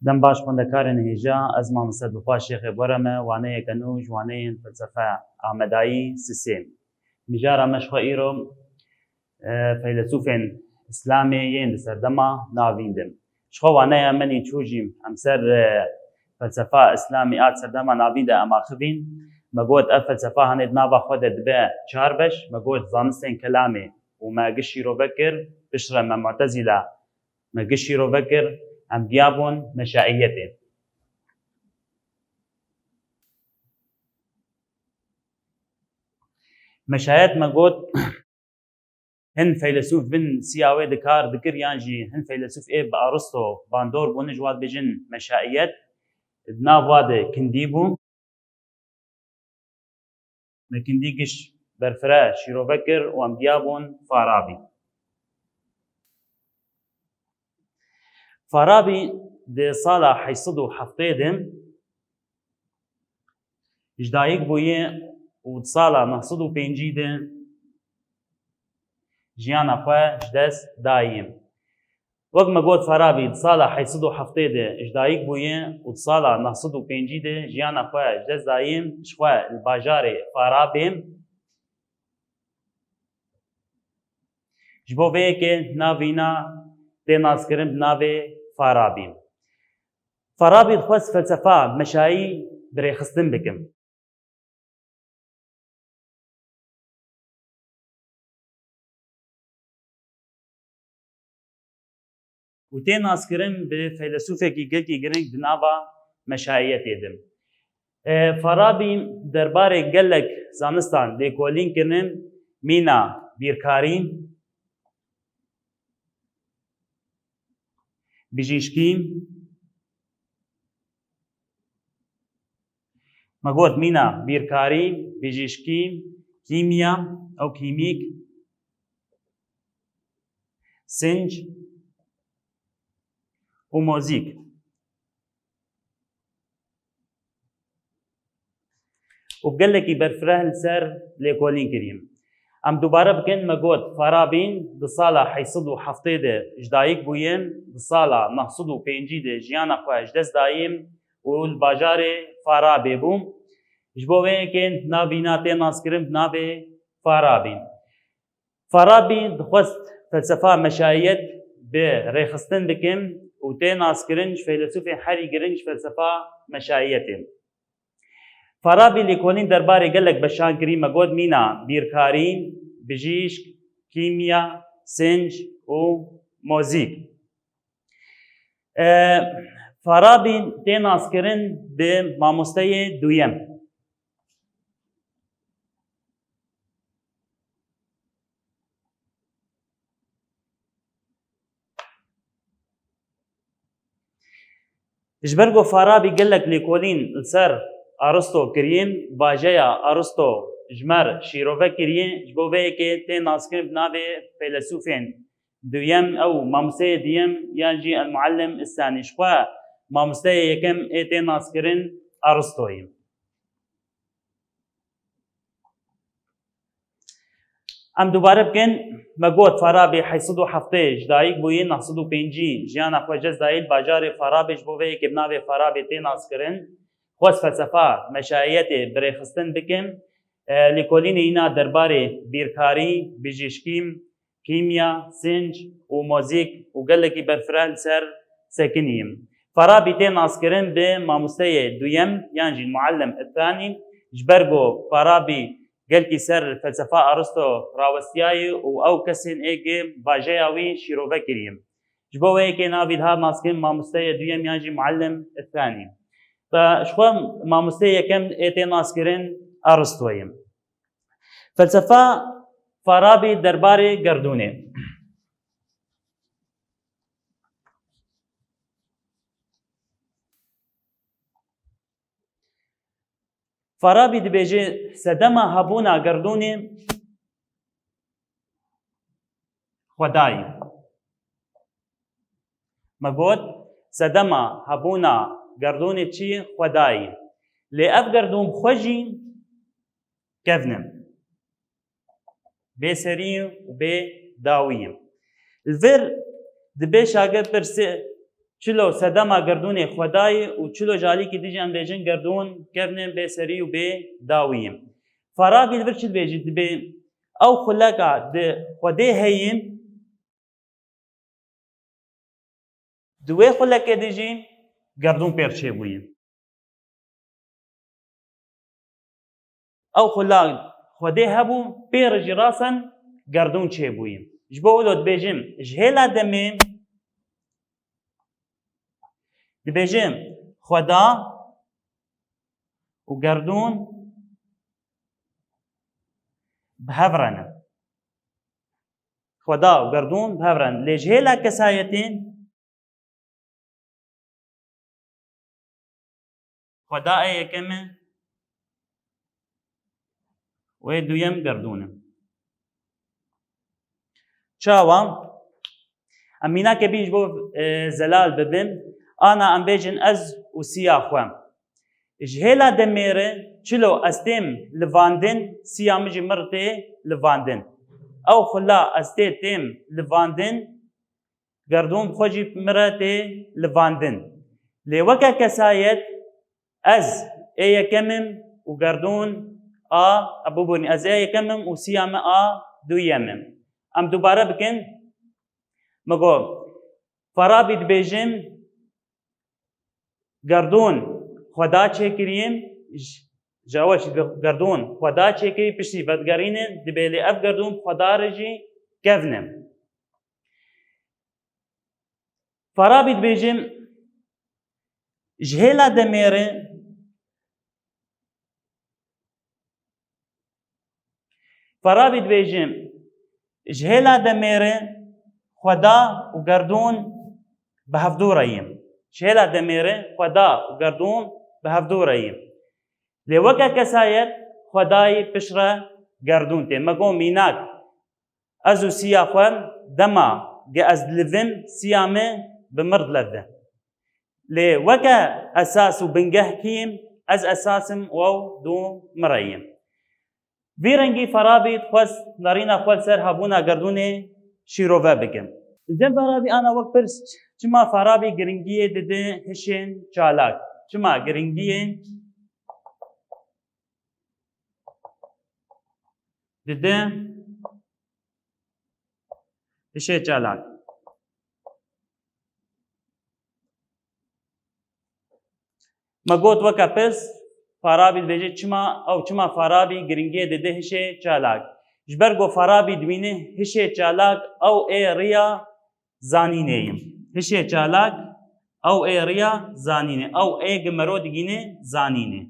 دەم باش خوێندەکارên هێژا ez مامۆستا دڵخواز شێخê بەرەمە وانەیەکە نû ji waneyên felsefa Amedayî Sîsêm. Mijara me ji xwe îro feylesûfên İslamê yên li ser dema navîndin. Ji xwe waneya menî çû jî em ser felsefa İslamî a ser dema navîn de em axivîn. Me got ev felsefa hinê di nava xwe de dibe çar beş. Me got zanistên kelamê û me gişt şîrove kir, piştre me Mu'tezîla me gişt şîrove kir. Em diyabûn meşaiyetê. Meşayet me got hin feylesûf bin siya wê dikar dikir yan jî hin feylesûf ê bi Aristo bandor bûne ji wat bêjin meşaiyet di nav wa de kindî bû. Me kindî gişt berfire şîrove kir û em diyabûn Farabî. Farabî di sala 807 de ji dayîk bûye û di sala 905 de jiyana xwe ji dest daye. Wek me got Farabî di sala 807 de ji dayîk bûye û di sala 905 de jiyana xwe ji dest daye, ji xwe li bajarê Farabê ji bo vê yekê navîna tê naskirin bi navê Farabî. Farabî dixwest felsefa meşayî birêxistin bikin. û tê naskirin bi feylesûfekî gelkî giring di nava meşaiyetê de. Farabî derbarê gelek zanistan lêkolîn kirin mîna bîrkarî, bijîşkî, me got mîna bîrkarî, bijîşkî, kîmya ew kîmîk, sinc û mozîk. û gelekî berfireh li ser lêkolîn kirîn. Em dubare bikin me got Farabî di sala 807 de ji dayîk bûye, di sala 905 de jiyana xwe ji dest daye û li bajarê Farabê bû. Ji bo vê yekê navîna tê naskirin bi navê Farabî. Farabî dixwest felsefa meşaiyet bi rêxistin bikin û tê naskirin ji feylesûfên herî giring ji felsefa meşaiyetê. Farabî lêkolîn derbarê gelek beşan kirî me got mîna bîrkarî, bijîşk, kîmya, sinc û mozîk. Farabî tê naskirin bi mamosteyê duyem. Ji ber ku Farabî gelek lêkolîn li ser Aristo kiriye, bajeya Aristo ji mer şîrove kiriye, ji bo vê yekê tê naskirin bi navê feylesûfên duyem ew mamosteyê duyem yan jî el-Muallim es-Sanî. Ji xwe mamosteyê yekem ê tê naskirin Aristoyê. Em dubare bikin me got Farabî 807 ji dayîk bûye 905 jiyana xwe ji dest daye li bajarê Farabê ji bo vê yekê bi navê Farabê tê naskirin. Xwest felsefa meşaiyetê birêxistin bikin. Lêkolînê îna derbarê bîrkarî, bijîşkî, kîmya, sinc û mozîk û gelekî berfireh li ser sekinî. Farabî tê naskirin bi mamosteyê duyem yan jî Muallim es-Sanî. Ji ber ku Farabî gelkî ser felsefa Aristo rawestiyaye û ew kesên êgê bajeya wî şîrove kiriye. Ji bo vê yekê navî dihat naskirin mamosteyê duyem yan jî Muallim es-Sanî. Ji xwe mamosteyê yekem ê tê naskirin Aristoyê. Felsefa Farabî derbarê gerdûnê. Farabî dibêje sedema hebûna gerdûnê xwedayî. Me got sedema hebûna gerdûnê çi xwedayî. Lê ev gerdûn xwe jî kevnin. Bêserî û bê dawî. Li vir dibe şagird pirse چلو سدما گردون خدای و چلو جالی کی دیجان بیجن گردون کبنن به سری و به داویم فرابی ورچ بیجید به او خلقا د خدای هیم دوی خلق دیجی گردون پرچه بویم او خلق خدای هبو پیرجی راسن گردون چه بویم جبو اولود بیجم جهلا دمیم دبیجم خدا و گردون بهفرنه خدا و گردون بهفرنه لجهلا کسایتین خدا یکمه و دویم گردونه چاوا امینا که بیج بو زلال ببم انا ام بیجن از و سیاخوام جهلا دمیره چلو استیم لواندن سیامجی مرته لواندن او خلا استیم لواندن گردون خوجی مرته لواندن لوکا کسایت از یکمم و گردون ابو بونی از یکمم و سیام دویمم ام دوباره بکن مگو فرابید بیجم گردون خدا چه کریم جواش گردون خدا چه کری پشتی بدگرینه دبیلی اف گردون خدا رجی کفنم فرابید بیجم جهلا دمیره فرابید بیجم جهلا دمیره خدا و گردون به هفدوراییم جهلا دمیره خدا و گردون به هفدوراییم لوکا کسایت خدای پشره گردون ته مگو میناک ازو سیاخوام دما گه از لوم سیامه بمرد لده لوکا اساس و بنگه کیم از اساسم و دو مراییم ویرنگی فرابید خواست نارینا خواست سر هبونا گردونه شیروه بگم جن فرابی آنا وقت پرس چما فرابی گرنگیه دده هشین چالاک چما گرنگیه دده هشین چالاک مگوت وکا پرس فرابی بیجه چما فرابی گرنگیه دده هشه چالاک جبرگو فرابی دوینه هشه چالاک او ای ریا زانینه هشه چالاک او ای ریا زانینه او ای گمرو دگینه زانینه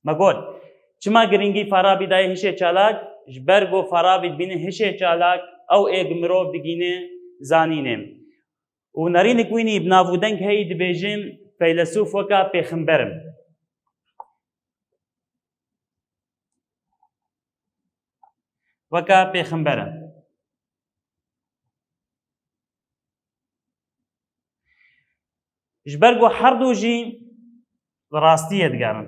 مگوت چما گرنگی فرابی دای هشه چالاک جبرگو فرابی دوینه هشه چالاک او ای گمرو دگینه زانینه و نرین کوینی بناودنگ هی دبیجم فیلسوف وکا پیغمبرم وکا پیغمبرم جبرگو هر دو جی راستیه دگرن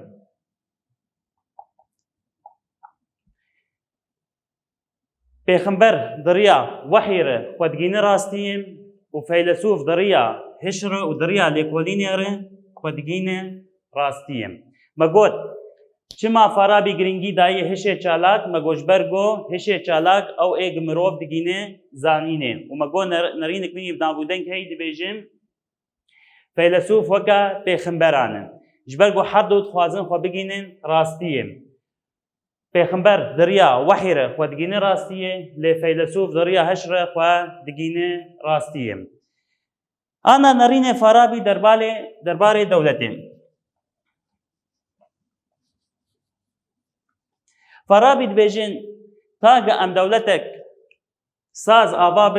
پیغمبر دریا وحی ره خودگین راستیم و فیلسوف دریا هشر و دریا لیکولین ره خودگین راستیم مگوت چما فرابی گرنگی دای هشه چالاک مگوش برگو هشه چالاک او ایگ مروف دگینه زانینه و مگو نرین کنی بنابودن که هی دبیجم فیلسوف وکا پیغمبرانن جبرگو هر دو خوازن خو بگینن راستیم پیغمبر دریا وحی ره خو دگینه راستیه لی فیلسوف دریا هشر خو دگینه راستیه آنا نرین فرابی درباره دولتیم فرابی دبیجن تاگه ام دولتک ساز آوا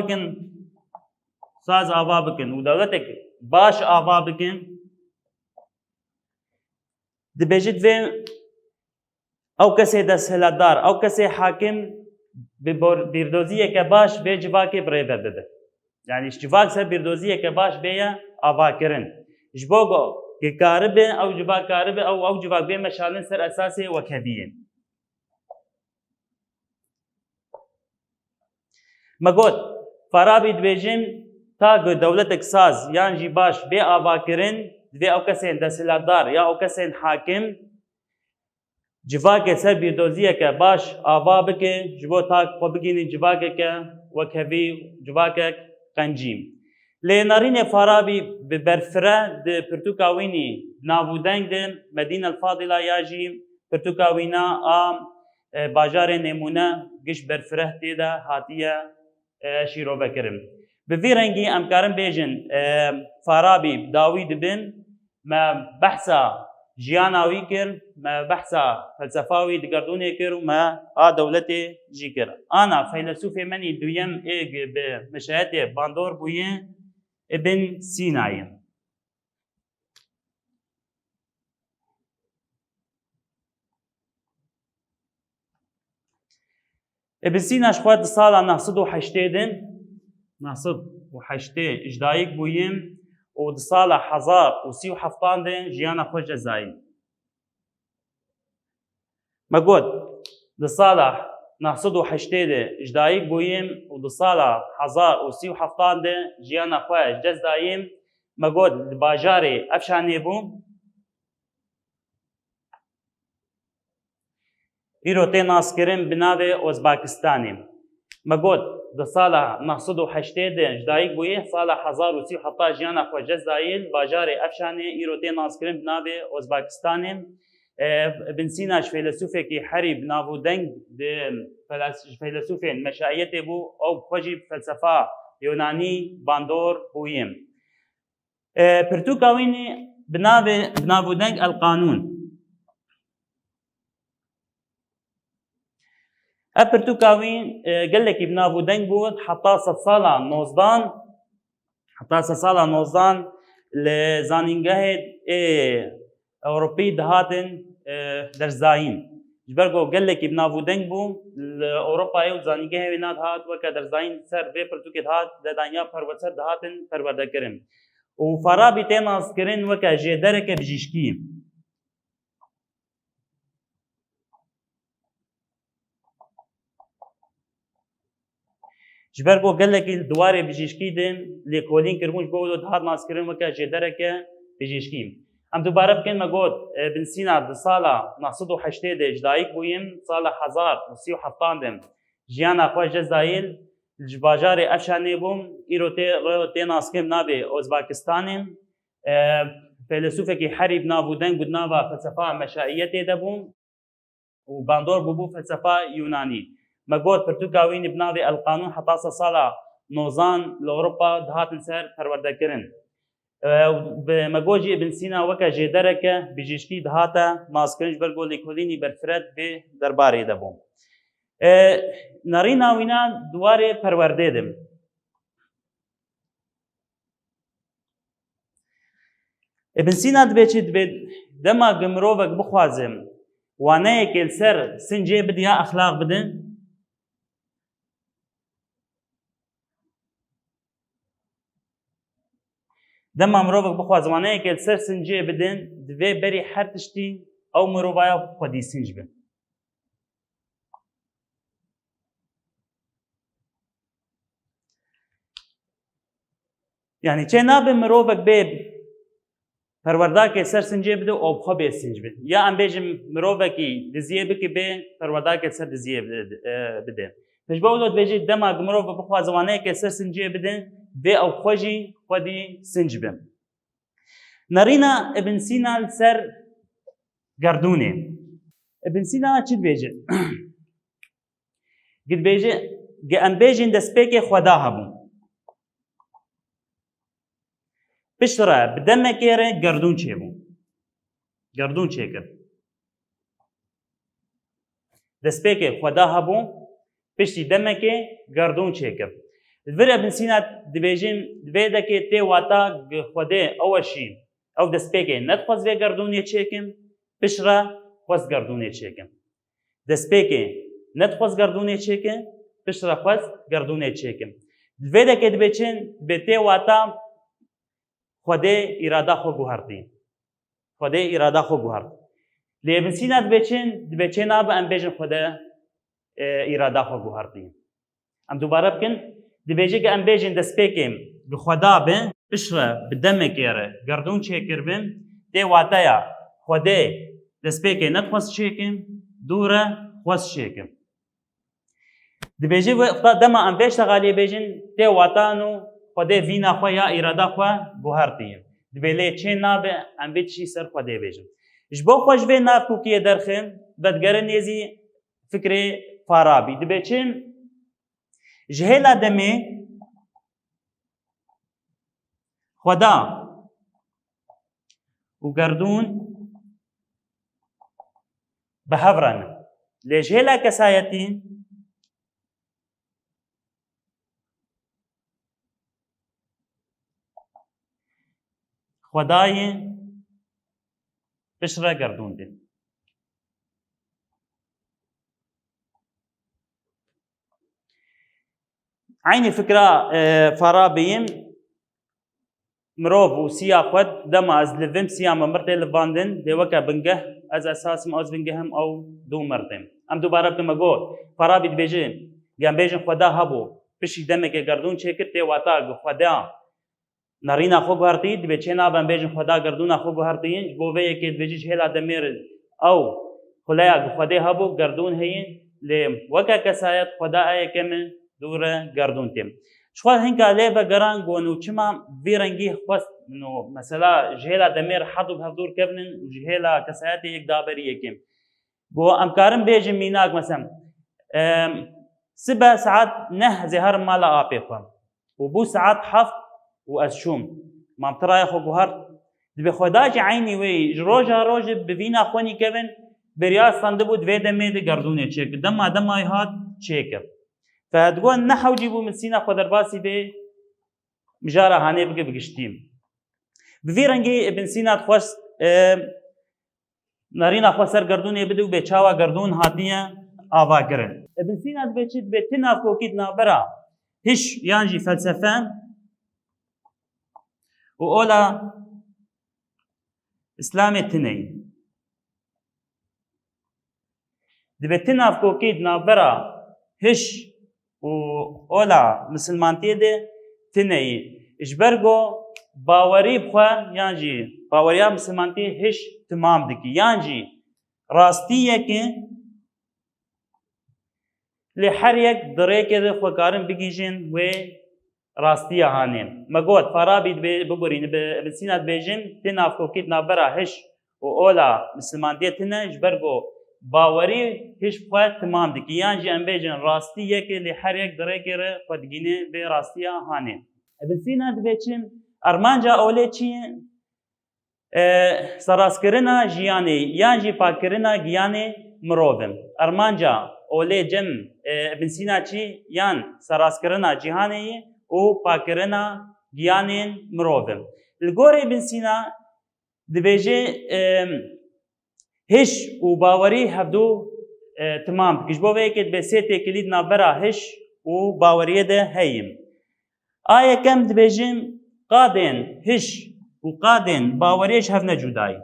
بکن و دولتک باش آوا بکن دبیجد و او کسی دستهلدار او کسی حاکم بیردوزیه که باش به جواکی برای بده یعنی جواک سر بیردوزیه که باش به آوا کرن جبوگو که کاربه او جواک کاربه او جواک به مشالن سر اساسی وکبیه مگود فرابی دبیجم تا دولتك ساز یان جی باش بێ ئاواکردن divê ew kesên desthilatdar ya ew kesên hakim civakê ser bîrdoziyeke baş ava bike ji bo ta xwe bigînin civakeke wek hevî civakek qencî. Lê Narînê Farabî bi berfire di pirtûka wînî navûdeng de Medînel Fadîla ya jî pirtûka wîna a bajarê Nêmûne giş berfireh tê de hatiye şîrovekirin. Bi vî rengî em karin bêjin Farabî dawî dibin me behsa jiyana wî kir, me behsa felsefa wî di gerdûnê kir û me a dewletê jî kir. Ana feylesûfê menî duyem ê bi mişeyetê bandor bûye Ibn Sînayê. Ibn Sîna ji xwe di sala 908 de 908 ji dayîk bûye û di sala 1037 de jiyana xwe cezayî. Me got di sala 908 de ji dayîk bûye û di sala 1037 de jiyana xwe cez dayî. Me got di bajarê Efşanê bû. Îro tê naskirin bi navê Özbekistanê. Me got di sala 908 de ji dayîk bûye sala 1037 jiyana xwe cez dayî bajarê Efşanê îro tê naskirin bi navê Özbekistanê. Ibn Sîna ji feylesûfekî herî bi navûdeng di feylesûfên meşayetê bû ew xwe jî felsefa Yûnanî bandor bûye. Pirtûka wînî bi navûdeng El-Qanûn. Ev pirtûka wî gelekî bi navûdeng bû heta sed sala 19 li zanîngehê Ewropî dihatin derzayîn. Ji ber ku gelekî bi navûdeng bû li Ewropayê û zanîngehê wê nadihat weke derzayîn ser vê pirtûkê dihat dedanya perweser dihatin perwerdekirin. û Farabî tê naskirin weke jêdereke bijîşkî. Ji ber ku gelekî dwarê bijîşkî de lêkolîn kirbûn ji bo wê dihat naskirin weke jêdereke bijîşkî. Em dubare bikin me got Ibn Sîna di sala 908 de ji dayîk bûye sala 1037 de jiyana xwe cez dayî ji bajarê Efşanê bû îro tê naskirin bi navê Özbekistanê. Feylesûfekî herî bi navûdeng bû di nava felsefa meşaiyetê de bû û bandor bûbû felsefa Yûnanî. Me got pirtûka wî bi navê El-Qanûn heta sed sala 90 li Ewropa dihatin ser perwerdekirin. Me got jî Ibn Sîna weke jêdereke bijîşkî dihate naskirin ji ber ku lêkolînî berfiret vê derbarê de bû. Narîna wîna dwarê perwerdê de. Ibn Sîna dibe çi dibe dema ku mirovek bixwaze waneyekê li ser sincê bide ya exlaq bide. Dema mirovek bixwaze waneyekê li ser sincê bidin divê berî her tiştî ew mirovaya xwedî sinc be. Yani çê nabe mirovek bê perwerdakê ser sincê bide û xwe bê sinc be. Ya em bêjin mirovekî diziyê bike bê perwerdakê ser diziyê bide. Ji bo wê dibêjî dema ku mirovek bixwaze waneyekê ser sincê bide vê ew xwe jî xwedî sinc be. Narîna Ibn Sîna li ser gerdûnê. Ibn Sîna çi dibêje? Dibêje ge em bêjin destpêkê xweda hebû. Piştre bi demekê re gerdûn çêbû. Gerdûn çêkir. Destpêkê xweda hebû piştî demekê gerdûn çêkir. Vir Ibn Sîna dibêjin vê dekê tê wata xwedê ew şî ew destpêkê nedixwaz vê gerdûnê çêkin, piştre xwest gerdûnê çêkin. Destpêkê nedixwaz gerdûnê çêkin, piştre xwest gerdûnê çêkin. Vê dekê dibêçin bê tê wata xwedê îrada xwe guhertî. Xwedê îrada xwe guhert. Lê Ibn Sîna dibe çê nabe em bêjin xwedê îrada xwe guhertî. Em dubare bikin dibêje ge em bêjin destpêkê خدا بن بشرە بدەمێکێرە گردون چێکردبن تێ واتەیە خودێ دەستپێکێ نەتخواست چێکم دوورە خواست چێکم دەبێژی خدا دەما ئەم پێش تەغالیە بێژن تێ واتان و خودێ ڤینا خۆ یا ئیرەدا خۆ گوهەرتین دەبێ لێ چێ نابێ ئەم بێ چی سەر خودێ بێژن ji bo xwe ji vê navkûkiyê derxin vedgere nêzî fikrê Farabî dibe çin ji hêla demê xweda û gerdûn bi hev re ne lê ji hêla kesayetî xwedayê بشرة گردون دين عيني فكرة فرابيم مروف وسيا خود دما از لفم سيا مرتين لفاندن لوكا بنجه از اساس ما از بنجهم او دو مرتين ام دوباره بكم اقول فرابي دبيجين جام بيجن خدا هبو بشي دمك گردون چكر تي واتا خدا نرینا خوب هرتید به چه نابن بیشن خدا گردون خوب هرتین بو وی که بیشش هلا دمیر او خلایا خدا هبو گردون هین لیم وکا کسایت خدا ای کم دور گردون تیم شوال هنگا لیو گران گونو چما ویرنگی خواست نو مثلا جهلا دمیر حدو بهدور کبنن و جهلا کسایت یک دابری یکیم بو امکارم بیشن میناک مثلا سبع ساعات نه زهر مالا آپیخوام و بو ساعات حفظ وأشوم ما بتراي خو جوهر دبي خداج عيني وي روج بفينا خوني كevin برياس صندبو دفيدا ميد گردونه چيك دما هات چيك فهتقول نحو جيبو من سينا خدر باسي بي مجارة هاني بقى بقشتيم بفيرنجي ابن سينا تخوش نارينا خوسر گردونه بدو بيچاوا گردون هاتيا آوا گرن ابن سينا دبيچيت بيتنا فوكيد نابرا هش يانجي فلسفه وأولا إسلام التنين دبتنا في كوكيد نابرا هش وأولا مسلمانتي دي تنين إجبرغو باوري بخوا يانجي باوريا مسلمانتي هش تمام دكي يانجي راستية كي لحر يك دريكي دي خوا كارن بگيجين و راستي هانين مقود فرابي ببرين بسينات بيجن تناف كوكيت نابرا هش وأولا مسلمان ديتنا جبرغو باوري هش بخوات تمام دكي يانجي ام بيجن راستي يكي لحر يك دريكي ره خودگيني بي راستي هانين بسينات بيجن ارمانجا اولي چي سراسكرنا جياني يانجي پاكرنا جياني مروفم ارمانجا اولي جم ابن سينا چي يان سراسكرنا جيهاني و پاکرنا گیانین مروفم. الگوری بن سینا دبیجه هش و باوری هفدو تمام. کشبوه که دبیسیت کلید نابرا هش و باوریه ده هیم. آیا کم دبیجیم قادن هش و قادن باوریش هف نجودای.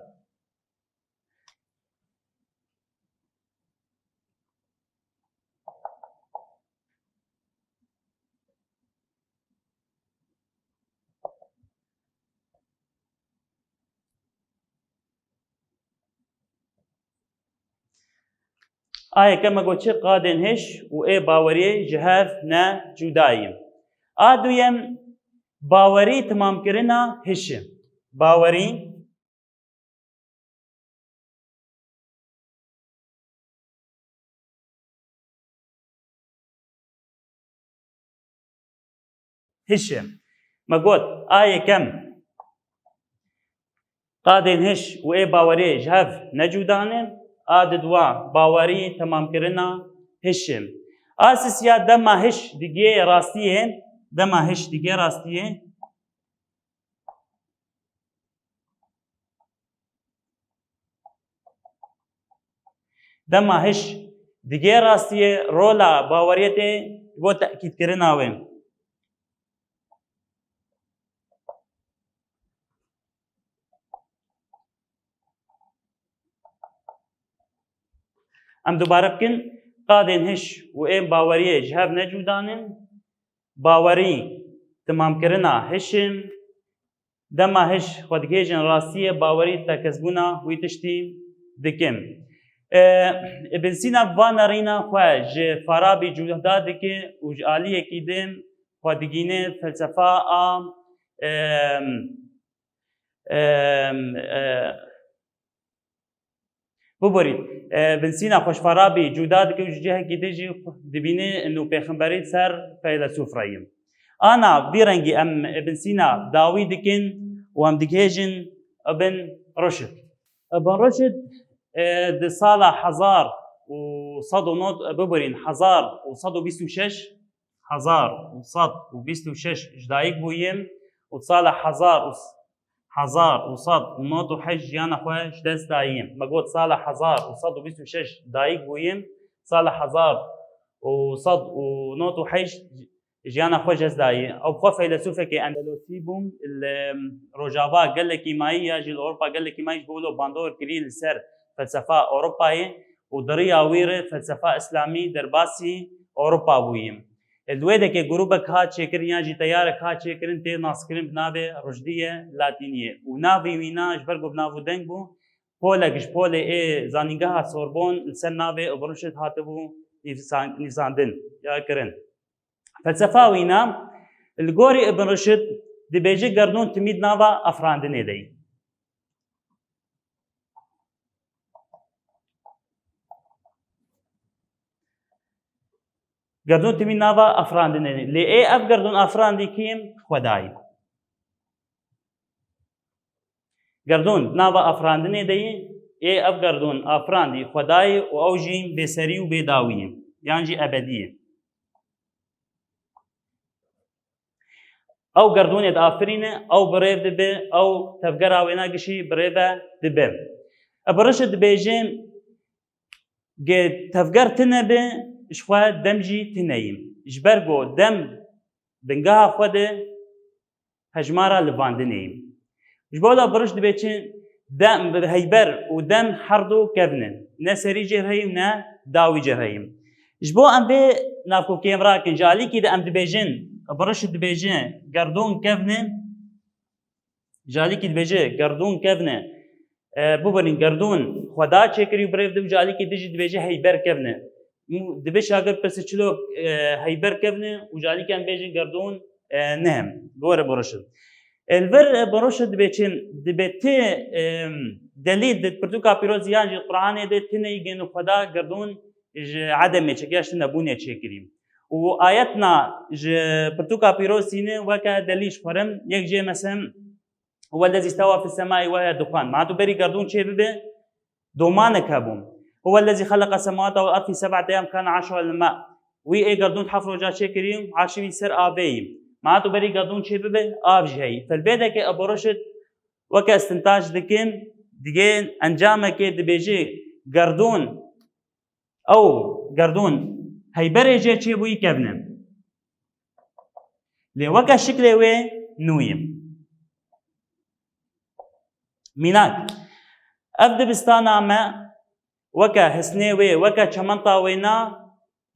آیا کم گوچه قادن هش و ای باوری جهاف نه جداییم. آدویم باوری تمام کرنا هشه. باوری هشه. مگود آیا کم قادن هش و ای باوری جهاف نجودانه آددوا باوری تمام کرنا هشم. آسیسیا دما هش دیگه راستیه دما هش دیگه راستیه دما هش دیگه راستیه رولا باوریته و تأکید کرنا ویم. ام دوباره بکن قادن هش و این باوریه جهاب نجودانن باوری تمام كرنا هشم دما هش خودگیجن راستیه باوری تکسبونا وی تشتی دکم. ابن سینا وانا رینا خواه جه فارابی جودا دکه و جالیه کی دم خودگینه فلسفه ببرید ابن سینا خوش فارابی جودا دکه و جه کی دیجی دبینه انو پیغمبری سر فیلسوف رایم. أنا بيرنجي أم ابن سينا داوي دكين وأم دكيجن ابن رشد. ابن رشد دي صالة حزار وصدو نوت ببرين حزار وصدو بيستو شش حزار وصد وبيستو شش جدايك بويم وصالة حزار وصد ونوت وحج يانا خوش دس دايم ما قلت صالة حزار وصد وبيستو شش دايك بويم صالة حزار وصد ونوت وحج جيانا خوش ازداي او خو فيلسوفه كي اندلسي بوم روجافا قال لك ماي جي اوروبا قال لك ماي بيقولوا باندور كريل سر فلسفه اوروباي ودريا وير فلسفه اسلامي درباسي اوروبا بويم الويده كي جروبك ها تشكريا جي تيارك ها تشكرين تي ناسكرين بنابه رشديه لاتينيه ونافي وينا جبرغو بنافو دنگبو بولكش بولي اي زانيغا سوربون سنابه وبرشت هاتبو نيساندن يا كرن فلسفه وينا الجوري ابن رشد دي بيجي قرنون تميد نافا افراندني دي قرنون تميد نافا افراندني لي اي اف قرنون افراندي كيم خداي قرنون نافا افراندني دي اي اف قرنون افراندي خداي واوجين بسري وبداوي يعني ابديه او قردوني دافرينه او بريف دبي او تفقرا وينا قشي بريفا دبي ابرشد بيجين جي تفقر تنبي شخوا دمجي تنيم جبرقو دم بنقاها خود هجمارا لفاندنيم جبولا برش دبيجين دم هيبر ودم حردو كفنن نسري جرهيم نا داوي جرهيم جبو ام بي نافكو كاميرا كنجالي كده ام دبيجين برش دبيجين قردون كفنه جالي كي دبيجي قردون كفنه بوبرين قردون خدا تشكري بريف دب جالي كي دجي دبيجي هيبر كفنه دبيش اگر بس چلو هيبر كفنه وجالي كان بيجي قردون نهم غور برشد الفر برشد دبيچين دبيتي دليل دت برتوكا بيروز يانجي القران دت تني جن خدا قردون عدم تشكياش نبونه تشكري وآياتنا برتوكا بيروسينه وكا دليش فرم يك مثلا هو الذي استوى في السماء وهي دخان معناته بري قردون شيء ببه دومانك هبوم هو الذي خلق السماوات والارض في 7 ايام كان عاشوا الماء وي اي قردون حفروا جا شيء كريم عاشوي سر ابي معناته بري قردون شيء ببه اب جهي فالبيدك ابو رشد وكا استنتاج دكين ديجين انجامك دبيجي قردون او قردون هيبري جي چه بوي كبنم لي وكا شكله وي نويم ميناك ابد بستانا ما وكا حسني وي وكا چمنطا وينا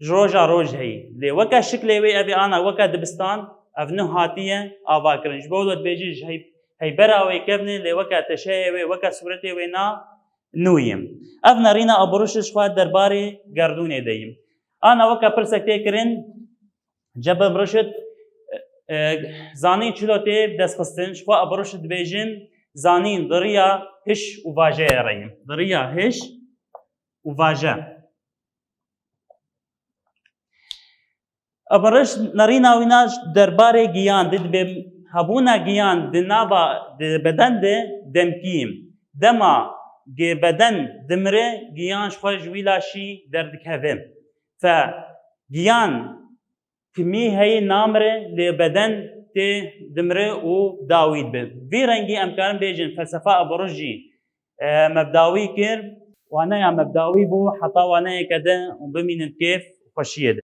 جروجا روج هي لي وكا شكله وي ابي انا وكا دبستان افنو هاتيه ابا كرنج بولد بيجي هيبرا وي كبني لي وكا تشي وي وكا صورتي وينا نويم افنا رينا ابروش خوا درباري قردوني ديم أنا وكا برسك تكرن جبل برشد زانين شلوتي بدس خستن شخوا برشد بيجن زانين ضريا هش وفاجا ريم ضريا هش وفاجا أبرش نرينا ويناش درباري جيان دد هبونا جيان دنابا بدن دمكيم دما جي بدن دمره جيان شخوا جويلاشي دردكهفم فجيان كمية هي نامرة لبدن تي دمرة وداويد به في رنجي أمكان بيجن فلسفة أبرجي مبداوي كير وأنا مبداوي بو حتى وأنا كده وبمين كيف خشية